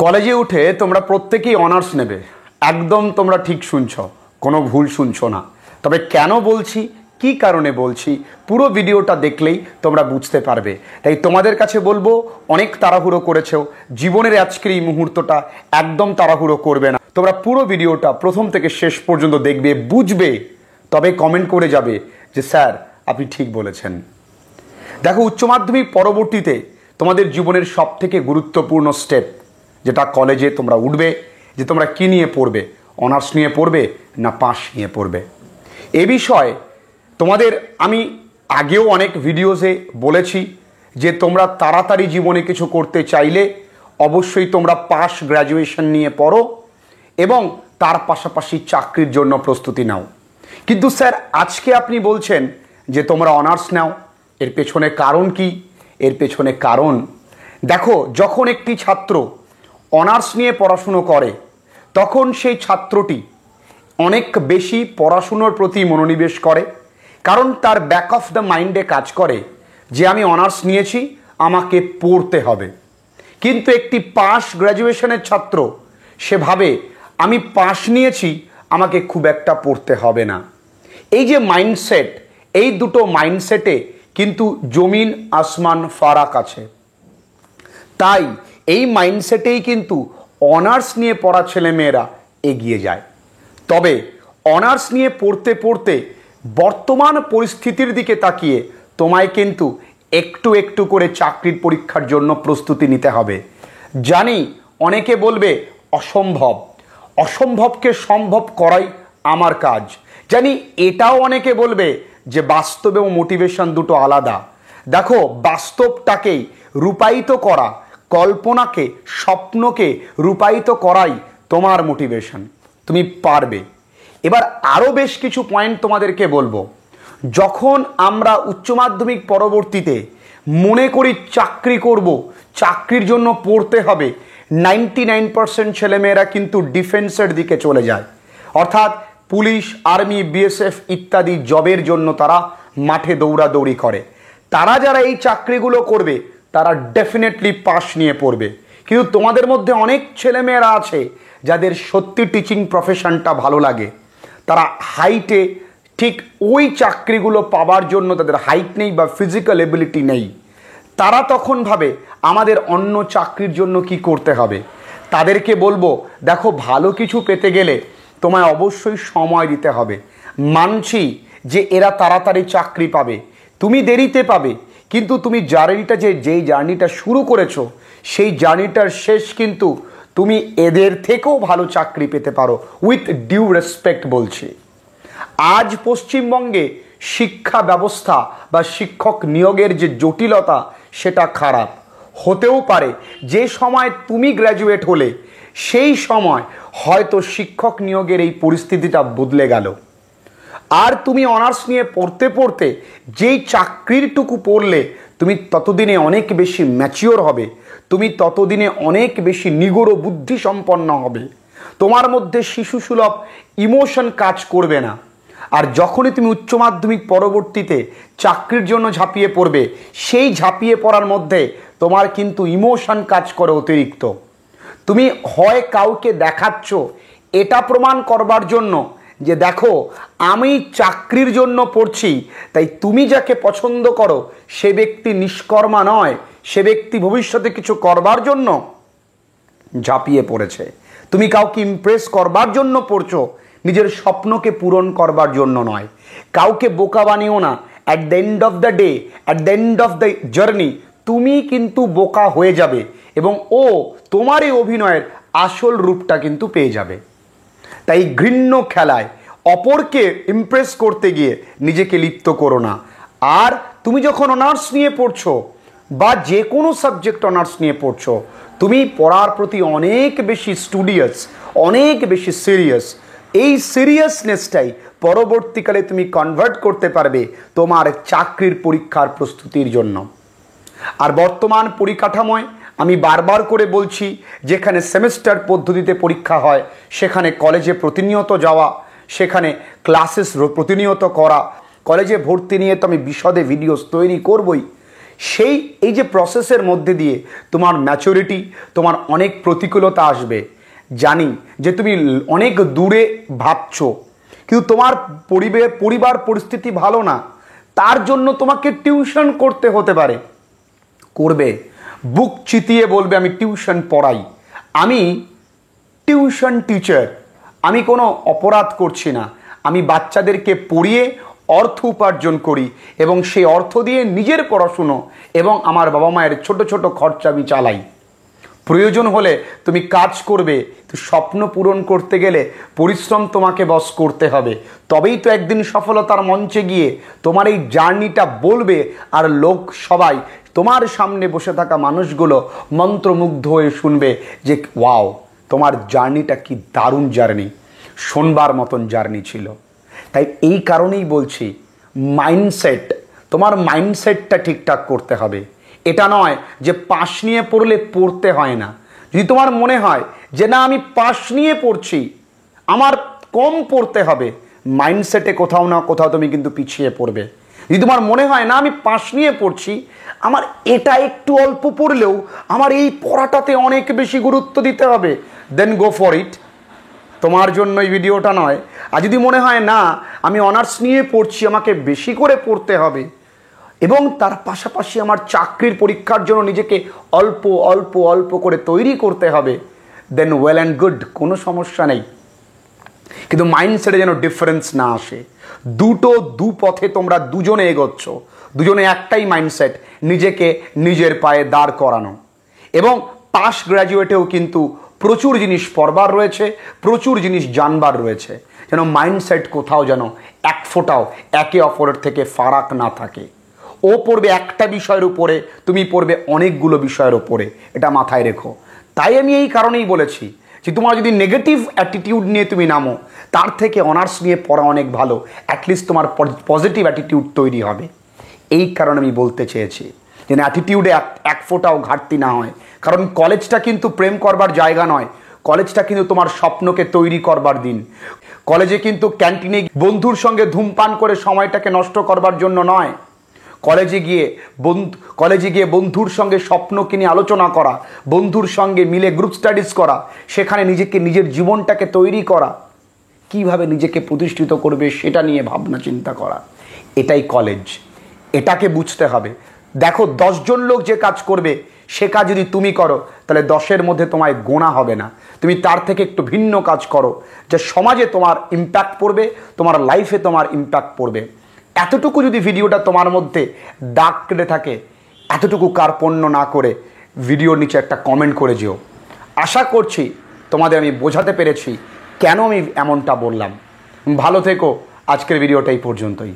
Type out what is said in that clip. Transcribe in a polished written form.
কলেজে উঠে তোমরা প্রত্যেকেই অনার্স নেবে, একদম তোমরা ঠিক শুনছো, কোনো ভুল শুনছো না। তবে কেন বলছি, কি কারণে বলছি, পুরো ভিডিওটা দেখলেই তোমরা বুঝতে পারবে। তাই তোমাদের কাছে বলবো, অনেক তাড়াহুড়ো করেছো, জীবনের আজকের এই মুহূর্তটা একদম তাড়াহুড়ো করবে না। তোমরা পুরো ভিডিওটা প্রথম থেকে শেষ পর্যন্ত দেখবে, বুঝবে, তবে কমেন্ট করে যাবে যে স্যার আপনি ঠিক বলেছেন। দেখো, উচ্চ মাধ্যমিক পরবর্তীতে তোমাদের জীবনের সবথেকে গুরুত্বপূর্ণ স্টেপ, যেটা কলেজে তোমরা উঠবে, যে তোমরা কী নিয়ে পড়বে, অনার্স নিয়ে পড়বে না পাস নিয়ে পড়বে। এ বিষয়ে তোমাদের আমি আগেও অনেক ভিডিওসে বলেছি যে তোমরা তাড়াতাড়ি জীবনে কিছু করতে চাইলে অবশ্যই তোমরা পাস গ্র্যাজুয়েশন নিয়ে পড়ো এবং তার পাশাপাশি চাকরির জন্য প্রস্তুতি নাও। কিন্তু স্যার আজকে আপনি বলছেন যে তোমরা অনার্স নাও, এর পেছনে কারণ কি? এর পেছনে কারণ, দেখো, যখন একটি ছাত্র অনার্স নিয়ে পড়াশুনো করে তখন সেই ছাত্রটি অনেক বেশি পড়াশুনোর প্রতি মনোনিবেশ করে, কারণ তার ব্যাক অফ দ্য মাইন্ডে কাজ করে যে আমি অনার্স নিয়েছি, আমাকে পড়তে হবে। কিন্তু একটি পাস গ্র্যাজুয়েশনের ছাত্র সে ভাবে আমি পাস নিয়েছি, আমাকে খুব একটা পড়তে হবে না। এই যে মাইন্ডসেট, এই দুটো মাইন্ডসেটে কিন্তু জমিন আসমান ফারাক আছে। তাই এই মাইন্ডসেটেই কিন্তু অনার্স নিয়ে পড়া ছেলেমেয়েরা এগিয়ে যায়। তবে অনার্স নিয়ে পড়তে পড়তে বর্তমান পরিস্থিতির দিকে তাকিয়ে তোমায় কিন্তু একটু একটু করে চাকরির পরীক্ষার জন্য প্রস্তুতি নিতে হবে। জানি অনেকে বলবে অসম্ভব, অসম্ভবকে সম্ভব করাই আমার কাজ। জানি এটাও অনেকে বলবে যে বাস্তব এবং মোটিভেশন দুটো আলাদা। দেখো, বাস্তবটাকেই রূপায়িত করা, কল্পনাকে, স্বপ্নকে রূপায়িত করাই তোমার মোটিভেশন। তুমি পারবে। এবার আরও বেশ কিছু পয়েন্ট তোমাদেরকে বলবো। যখন আমরা উচ্চ মাধ্যমিক পরবর্তীতে মনে করি চাকরি করব, চাকরির জন্য পড়তে হবে, 99% ছেলেমেয়েরা কিন্তু ডিফেন্সের দিকে চলে যায়। অর্থাৎ পুলিশ, আর্মি, বিএসএফ ইত্যাদি জবের জন্য তারা মাঠে দৌড়াদৌড়ি করে। তারা যারা এই চাকরিগুলো করবে তারা ডেফিনেটলি পাস নিয়ে পড়বে। কিন্তু তোমাদের মধ্যে অনেক ছেলেমেয়েরা আছে যাদের সত্যি টিচিং প্রফেশনটা ভালো লাগে, তারা হাইটে ঠিক ওই চাকরিগুলো পাবার জন্য তাদের হাইট নেই বা ফিজিক্যাল এবিলিটি নেই। তারা তখন ভাবে আমাদের অন্য চাকরির জন্য কি করতে হবে। তাদেরকে বলবো, দেখো, ভালো কিছু পেতে গেলে তোমায় অবশ্যই সময় দিতে হবে। মানছি যে এরা তাড়াতাড়ি চাকরি পাবে, তুমি দেরিতে পাবে, কিন্তু তুমি জার্নিটা যেই জার্নিটা শুরু করেছো সেই জার্নিটার শেষ কিন্তু তুমি এদের থেকেও ভালো চাকরি পেতে পারো। উইথ ডিউ রেসপেক্ট বলছি। আজ পশ্চিমবঙ্গে শিক্ষা ব্যবস্থা বা শিক্ষক নিয়োগের যে জটিলতা সেটা খারাপ। হতেও পারে যে সময় তুমি গ্র্যাজুয়েট হলে সেই সময় হয়তো শিক্ষক নিয়োগের এই পরিস্থিতিটা বদলে গেল। আর তুমি অনার্স নিয়ে পড়তে পড়তে যেই চাকরিরটুকু পড়লে তুমি ততদিনে অনেক বেশি ম্যাচিওর হবে, তুমি ততদিনে অনেক বেশি নিগূঢ় বুদ্ধি সম্পন্ন হবে, তোমার মধ্যে শিশুসুলভ ইমোশন কাজ করবে না। আর যখনই তুমি উচ্চ মাধ্যমিক পরবর্তীতে চাকরির জন্য ঝাঁপিয়ে পড়বে, সেই ঝাঁপিয়ে পড়ার মধ্যে তোমার কিন্তু ইমোশন কাজ করে অতিরিক্ত। তুমি হয় কাউকে দেখাচ্ছ এটা প্রমাণ করবার জন্য যে দেখো আমি চাকরির জন্য পড়ছি, তাই তুমি যাকে পছন্দ করো সে ব্যক্তি নিষ্কর্মা নয়, সে ব্যক্তি ভবিষ্যতে কিছু করবার জন্য ঝাঁপিয়ে পড়েছে। তুমি কাউকে ইমপ্রেস করবার জন্য পড়ছো, নিজের স্বপ্নকে পূরণ করবার জন্য নয়। কাউকে বোকা বানিও না। At the end of the day, at the end of the journey তুমি কিন্তু বোকা হয়ে যাবে এবং ও তোমার এই অভিনয়ের আসল রূপটা কিন্তু পেয়ে যাবে। তাই ঘৃণ্য খেলায় অপরকে ইমপ্রেস করতে গিয়ে নিজেকে লিপ্ত করো না। আর তুমি যখন অনার্স নিয়ে পড়ছো বা যে কোনো সাবজেক্ট অনার্স নিয়ে পড়ছো, তুমি পড়ার প্রতি অনেক বেশি স্টুডিয়াস, অনেক বেশি সিরিয়াস। এই সিরিয়াসনেসটাই পরবর্তীকালে তুমি কনভার্ট করতে পারবে তোমার চাকরির পরীক্ষার প্রস্তুতির জন্য। আর বর্তমান পরিকাঠামোয় আমি বারবার করে বলছি, যেখানে সেমেস্টার পদ্ধতিতে পরীক্ষা হয়, সেখানে কলেজে প্রতিনিয়ত যাওয়া, সেখানে ক্লাসেস প্রতিনিয়ত করা, কলেজে ভর্তি নিয়ে তো আমি বিশদে ভিডিওস তৈরি করবই। সেই এই যে প্রসেসের মধ্যে দিয়ে তোমার ম্যাচুরিটি, তোমার অনেক প্রতিকূলতা আসবে। জানি যে তুমি অনেক দূরে ভাবছো, কিন্তু তোমার পরিবার পরিস্থিতি ভালো না, তার জন্য তোমাকে টিউশন করতে হতে পারে। করবে, বুক চিতিয়ে বলবে আমি টিউশন পড়াই, আমি টিউশন টিচার, আমি কোনো অপরাধ করছি না, আমি বাচ্চাদেরকে পড়িয়ে অর্থ উপার্জন করি এবং সেই অর্থ দিয়ে নিজের পড়াশুনো এবং আমার বাবা মায়ের ছোট ছোট খরচা আমি চালাই। প্রয়োজন হলে তুমি কাজ করবে, তো স্বপ্ন পূরণ করতে গেলে পরিশ্রম তোমাকে বস করতে হবে, তবেই তো একদিন সফলতার মঞ্চে গিয়ে তোমার এই জার্নিটা বলবে, আর লোক সবাই তোমার সামনে বসে থাকা মানুষগুলো মন্ত্রমুগ্ধ হয়ে শুনবে যে ওয়াও, তোমার জার্নিটা কি দারুণ জার্নি, শোনবার মতন জার্নি ছিল। তাই এই কারণেই বলছি, মাইন্ডসেট, তোমার মাইন্ডসেটটা ঠিকঠাক করতে হবে। এটা নয় যে পাশ নিয়ে পড়লে পড়তে হয় না। যদি তোমার মনে হয় যে না আমি পাশ নিয়ে পড়ছি, আমার কম পড়তে হবে, মাইন্ডসেটে কোথাও না কোথাও তুমি কিন্তু পিছিয়ে পড়বে। যদি তোমার মনে হয় না আমি পাশ নিয়ে পড়ছি, আমার এটা একটু অল্প পড়লেও আমার এই পড়াটাতে অনেক বেশি গুরুত্ব দিতে হবে, দেন গো ফর ইট, তোমার জন্য এই ভিডিওটা নয়। আর যদি মনে হয় না আমি অনার্স নিয়ে পড়ছি, আমাকে বেশি করে পড়তে হবে এবং তার পাশাপাশি আমার চাকরির পরীক্ষার জন্য নিজেকে অল্প অল্প অল্প করে তৈরি করতে হবে, দেন ওয়েল অ্যান্ড গুড, কোনো সমস্যা নেই। কিন্তু মাইন্ডসেটে যেন ডিফারেন্স না আসে। দু পথে তোমরা দুজনে এগোচ্ছ, দুজনে একটাই মাইন্ডসেট, নিজেকে নিজের পায়ে দাঁড় করানো। এবং পাস গ্র্যাজুয়েটেও কিন্তু প্রচুর জিনিস পড়বার রয়েছে, প্রচুর জিনিস জানবার রয়েছে, যেন মাইন্ডসেট কোথাও যেন এক ফোঁটাও একে অপরের থেকে ফারাক না থাকে। ও পড়বে একটা বিষয়ের উপরে, তুমি পড়বে অনেকগুলো বিষয়ের উপরে, এটা মাথায় রেখো। তাই আমি এই কারণেই বলেছি যে তোমার যদি নেগেটিভ অ্যাটিটিউড নিয়ে তুমি নামো, তার থেকে অনার্স নিয়ে পড়া অনেক ভালো, অ্যাটলিস্ট তোমার পজিটিভ অ্যাটিটিউড তৈরি হবে। এই কারণে আমি বলতে চেয়েছি যেন অ্যাটিটিউডে এক ফোঁটাও ঘাটতি না হয়। কারণ কলেজটা কিন্তু প্রেম করবার জায়গা নয়, কলেজটা কিন্তু তোমার স্বপ্নকে তৈরি করবার দিন। কলেজে কিন্তু ক্যান্টিনে বন্ধুর সঙ্গে ধূমপান করে সময়টাকে নষ্ট করবার জন্য নয়। কলেজে গিয়ে বন্ধুর সঙ্গে স্বপ্নকে নিয়ে আলোচনা করা, বন্ধুর সঙ্গে মিলে গ্রুপ স্টাডিজ করা, সেখানে নিজের জীবনটাকে তৈরি করা, কিভাবে নিজেকে প্রতিষ্ঠিত করবে সেটা নিয়ে ভাবনা চিন্তা করা, এটাই কলেজ। এটাকে বুঝতে হবে। দেখো 10 জন লোক যে কাজ করবে, সে কাজ যদি তুমি করো, তাহলে 10-এর মধ্যে তোমায় গোনা হবে না। তুমি তার থেকে একটু ভিন্ন কাজ করো, যে সমাজে তোমার ইম্প্যাক্ট পড়বে, তোমার লাইফে তোমার ইম্প্যাক্ট পড়বে। এতটুকু যদি ভিডিওটা তোমার মধ্যে দাগ কেটে থাকে, এতটুকু কার্পণ্য না করে ভিডিওর নিচে একটা কমেন্ট করে যেও। আশা করছি তোমাদের আমি বোঝাতে পেরেছি কেন আমি এমনটা বললাম। ভালো থেকো, আজকের ভিডিওটা এই পর্যন্তই।